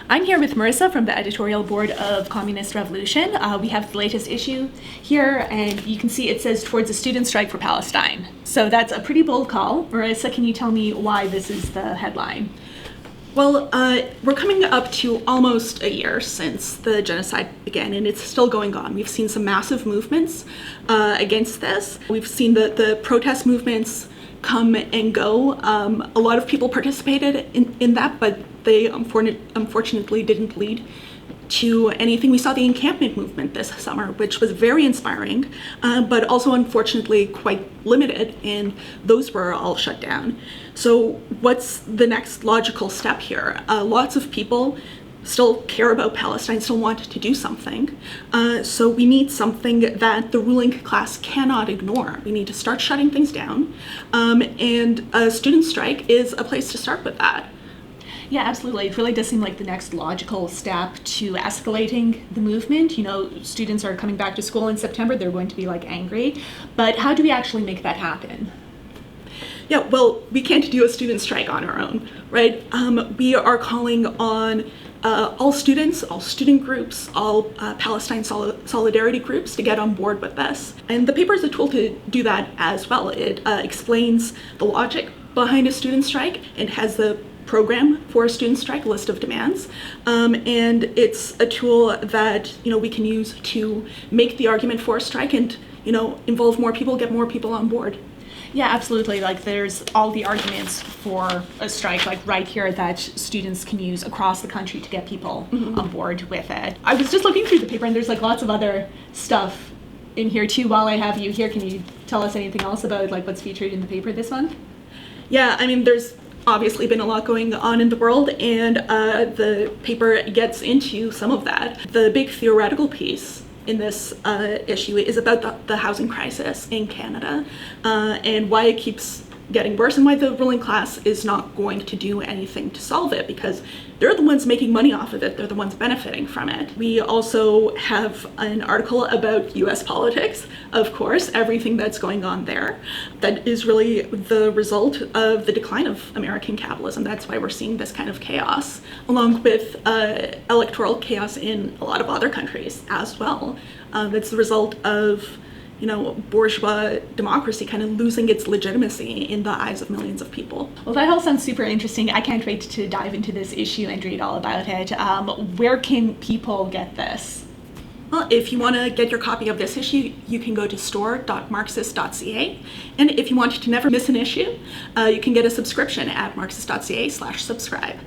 I'm here with Marissa from the editorial board of Communist Revolution. We have the latest issue here, and you can see it says towards a student strike for Palestine. So that's a pretty bold call. Marissa, can you tell me why this is the headline? Well, we're coming up to almost a year since the genocide began, and it's still going on. We've seen some massive movements against this. We've seen the protest movements come and go. A lot of people participated in that, but they unfortunately didn't lead to anything. We saw the encampment movement this summer, which was very inspiring, but also unfortunately quite limited, and those were all shut down. So what's the next logical step here? Lots of people still care about Palestine, still want to do something. So we need something that the ruling class cannot ignore. We need to start shutting things down, and a student strike is a place to start with that. Yeah, absolutely. It really does seem like the next logical step to escalating the movement. You know, students are coming back to school in September. They're going to be angry. But how do we actually make that happen? Yeah, well, we can't do a student strike on our own, right? We are calling on all students, all student groups, all Palestine solidarity groups to get on board with this. And the paper is a tool to do that as well. It explains the logic behind a student strike and has the program for a student strike, list of demands, and it's a tool that we can use to make the argument for a strike and involve more people, get more people on board. Yeah, absolutely. There's all the arguments for a strike right here that students can use across the country to get people on board with it. I was just looking through the paper and there's lots of other stuff in here too. While I have you here, can you tell us anything else about what's featured in the paper this month? Yeah, I mean, there's obviously been a lot going on in the world, and the paper gets into some of that. The big theoretical piece in this issue is about the housing crisis in Canada and why it keeps getting worse and why the ruling class is not going to do anything to solve it, because they're the ones making money off of it. They're the ones benefiting from it. We also have an article about US politics, of course, everything that's going on there. That is really the result of the decline of American capitalism. That's why we're seeing this kind of chaos, along with electoral chaos in a lot of other countries as well. It's the result of bourgeois democracy kind of losing its legitimacy in the eyes of millions of people. Well, that all sounds super interesting. I can't wait to dive into this issue and read all about it. Where can people get this? Well, if you want to get your copy of this issue, you can go to store.marxist.ca. And if you want to never miss an issue, you can get a subscription at marxist.ca/subscribe.